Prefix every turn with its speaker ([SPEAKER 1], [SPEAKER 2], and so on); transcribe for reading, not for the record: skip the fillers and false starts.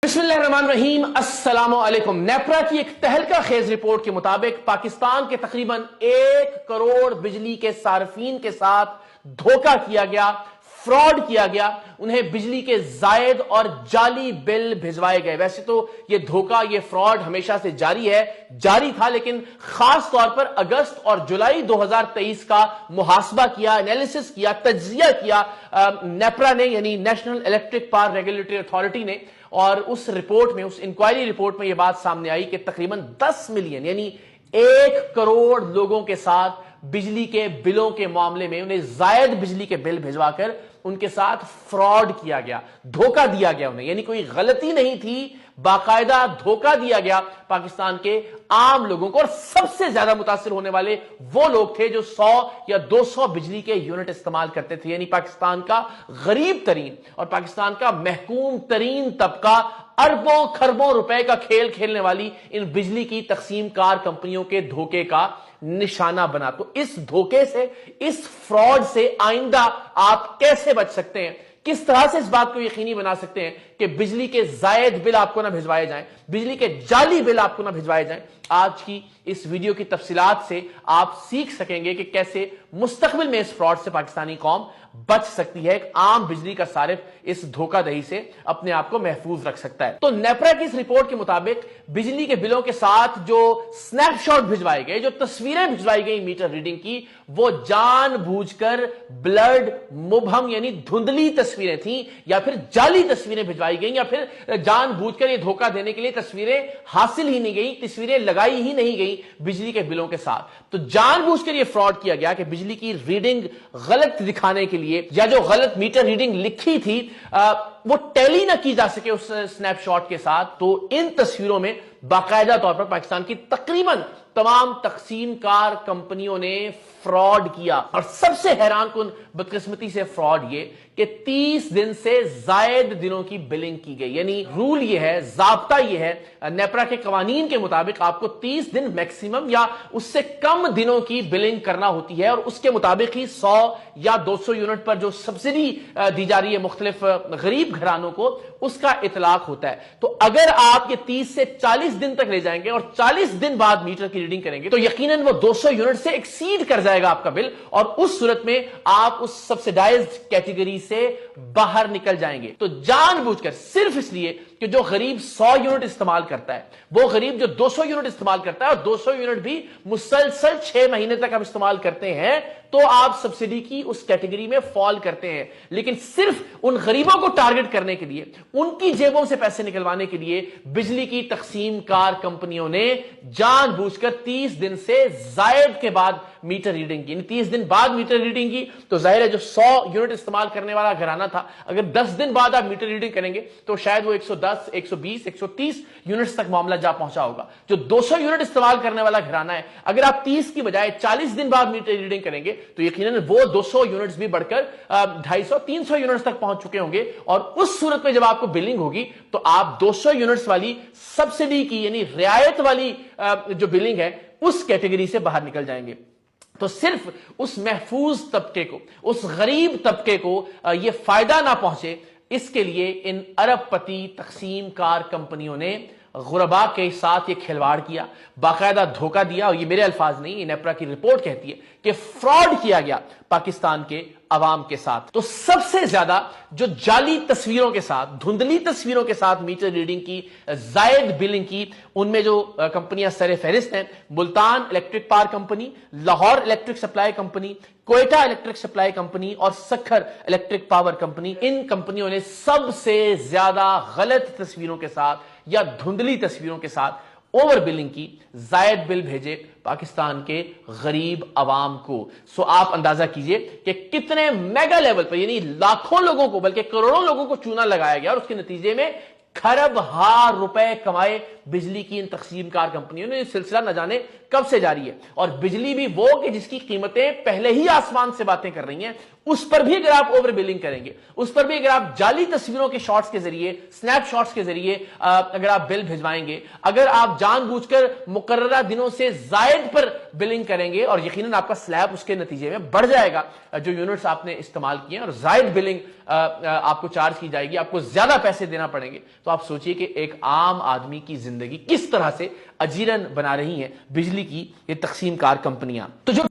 [SPEAKER 1] बिस्मिल्लाहिर्रहमानिर्रहीम, अस्सलाम वालेकुम। नेपरा की एक तहलका खेज रिपोर्ट के मुताबिक पाकिस्तान के तकरीबन 1 करोड़ बिजली के सार्फिन के साथ धोखा किया गया, फ्रॉड किया गया, उन्हें बिजली के जायद और जाली बिल भिजवाए गए। वैसे तो ये धोखा, ये फ्रॉड हमेशा से जारी था, लेकिन खास तौर पर अगस्त और जुलाई 2023 का मुहासबा किया, एनालिसिस किया, तज्जिया किया नेपरा ने, यानी national electric power regulatory authority ने। और उस रिपोर्ट में, उस इंक्वायरी रिपोर्ट में यह बात सामने आई कि तकरीबन 10 मिलियन यानी 1 करोड़ लोगों के साथ बिजली के बिलों के मामले में उन्हें जायद बिजली के बिल भिजवाकर उनके साथ फ्रॉड किया गया, धोखा दिया गया उन्हें। यानी कोई गलती नहीं थी, बाकायदा धोखा दिया गया पाकिस्तान के आम लोगों को। और सबसे ज्यादा मुतासिर होने वाले वो लोग थे जो 100 या 200 बिजली के यूनिट इस्तेमाल करते थे। यानी पाकिस्तान का गरीब तरीन और पाकिस्तान का महकूम तरीन तबका अरबों खरबों रुपए का खेल खेलने वाली इन बिजली की तकसीमकार कंपनियों के धोखे का निशाना बना। तो इस धोखे से, इस फ्रॉड से आइंदा आप कैसे बच सकते हैं, किस तरह से इस बात को यकीनी बना सकते हैं कि बिजली के जायद बिल आपको ना भिजवाए जाएं, बिजली के जाली बिल आपको ना भिजवाए जाएं, आज की इस वीडियो की तफसीलात से आप सीख सकेंगे कि कैसे मुस्तकबिल में इस फ्रॉड से पाकिस्तानी कौम बच सकती है। एक आम बिजली का सारिफ इस धोखाधड़ी से अपने आप को महफूज रख सकता है। तो नेपरा की इस रिपोर्ट के मुताबिक बिजली के बिलों के साथ जो स्नैपशॉट भिजवाए गए, जो तस्वीरें भिजवाई गई मीटर रीडिंग की, वो जानबूझकर ब्लर्ड, मुबहम यानी धुंधली तस्वीरें थी, या फिर जाली तस्वीरें भिजवाई गई, या फिर जानबूझकर ये धोखा देने के लिए तस्वीरें हासिल ही नहीं गई, तस्वीरें लगाई ही नहीं गई बिजली के बिलों के साथ। तो जानबूझकर ये फ्रॉड किया गया कि बिजली की रीडिंग गलत दिखाने के लिए, या जो गलत मीटर रीडिंग लिखी थी वो टैली ना की जा सके उस स्नैपशॉट के साथ। तो इन तस्वीरों में बाकायदा तौर पर पाकिस्तान की तकरीबन तमाम तकसीमकार कंपनियों ने फ्रॉड किया। और सबसे हैरान कुन बदकिस्मती से फ्रॉड ये कि 30 दिन से जायद दिनों की बिलिंग की गई। यानी रूल ये है, जाब्ता ये है नेपरा के कवानीन के मुताबिक, आपको 30 दिन मैक्सिमम या उससे कम दिनों की बिलिंग करना होती है, और उसके मुताबिक ही 100 या 200 यूनिट पर जो सब्सिडी दी जा रही है मुख्तलिफ गरीब घरानों को, उसका इतलाक होता है। तो अगर आप ये 30 से 40 दिन तक ले जाएंगे और 40 दिन बाद मीटर की रीडिंग करेंगे, तो यकीनन वो 200 यूनिट से एक्सीड कर जाएगा आपका बिल, और उस सूरत में आप उस सब्सिडाइज्ड कैटेगरी से बाहर निकल जाएंगे। तो जानबूझकर, सिर्फ इसलिए कि जो गरीब 100 यूनिट इस्तेमाल करता है, वो गरीब जो 200 यूनिट इस्तेमाल करता है, और 200 यूनिट भी मुसलसल 6 महीने तक आप इस्तेमाल करते हैं, तो आप सब्सिडी की उस कैटेगरी में फॉल करते हैं। लेकिन सिर्फ उन गरीबों को टारगेट करने के लिए, उनकी जेबों से पैसे निकलवाने के लिए बिजली की तकसीमकार कंपनियों ने जानबूझकर 30 दिन से जायद के बाद मीटर रीडिंग की। 30 दिन बाद मीटर रीडिंग की तो जाहिर है जो 100 यूनिट इस्तेमाल करने वाला घराना था, अगर 10 दिन बाद आप मीटर रीडिंग करेंगे तो शायद वो 110, 120, 130 यूनिट्स तक मामला जा पहुंचा होगा। जो 200 यूनिट इस्तेमाल करने वाला घराना है, अगर आप 30 की बजाय 40 दिन बाद मीटर रीडिंग करेंगे तो यकीनन वो 200 यूनिट्स भी बढ़कर 250, 300 यूनिट्स तक पहुंच चुके होंगे। और उस सूरत में जब आपको बिलिंग होगी तो आप 200 यूनिट्स वाली सब्सिडी की, यानी रियायत वाली जो बिलिंग है, उस कैटेगरी से बाहर निकल जाएंगे। तो सिर्फ उस महफूज तबके को, उस गरीब तबके को ये फायदा ना पहुंचे, इसके लिए इन अरबपति तकसीमकार कंपनियों ने गुरबा के साथ ये खिलवाड़ किया, बाकायदा धोखा दिया। और ये मेरे अल्फाज नहीं, नेपरा की रिपोर्ट कहती है कि फ्रॉड किया गया पाकिस्तान के अवाम के साथ। तो सबसे ज्यादा जो जाली तस्वीरों के साथ, धुंधली तस्वीरों के साथ मीटर रीडिंग की, जायद बिलिंग की, उनमें जो कंपनियां सरे फहरिस्त हैं, Multan electric power company, Lahore electric supply company, Quetta electric supply company और सखर इलेक्ट्रिक पावर कंपनी। इन कंपनियों ने सबसे ज्यादा गलत तस्वीरों के साथ या धुंधली तस्वीरों के साथ ओवर बिलिंग की, जायद बिल भेजे पाकिस्तान के गरीब अवाम को। सो आप अंदाजा कीजिए कि कितने मेगा लेवल पर, यानी लाखों लोगों को, बल्कि करोड़ों लोगों को चूना लगाया गया, और उसके नतीजे में खरब हार रुपए कमाए बिजली की इन तकसीमकार कंपनियों ने। सिलसिला न जाने कब से जारी है, और बिजली भी वो कि जिसकी कीमतें पहले ही आसमान से बातें कर रही हैं, उस पर भी अगर आप ओवर बिलिंग करेंगे, उस पर भी अगर आप जाली तस्वीरों के शॉट्स के जरिए, स्नैपशॉट्स के जरिए अगर आप बिल भिजवाएंगे, अगर आप जानबूझकर मुकर्ररा दिनों से जायद पर بلنگ کریں گے اور یقیناً آپ کا سلیب اس کے نتیجے میں بڑھ جائے گا. جو یونٹس آپ نے استعمال کیے ہیں اور زائد بلنگ آپ کو چارج کی جائے گی, آپ کو زیادہ پیسے دینا پڑیں گے. تو آپ سوچئے کہ ایک عام آدمی کی زندگی کس طرح سے اجیرن بنا رہی ہیں بجلی کی یہ تقسیم کار کمپنیاں. تو جو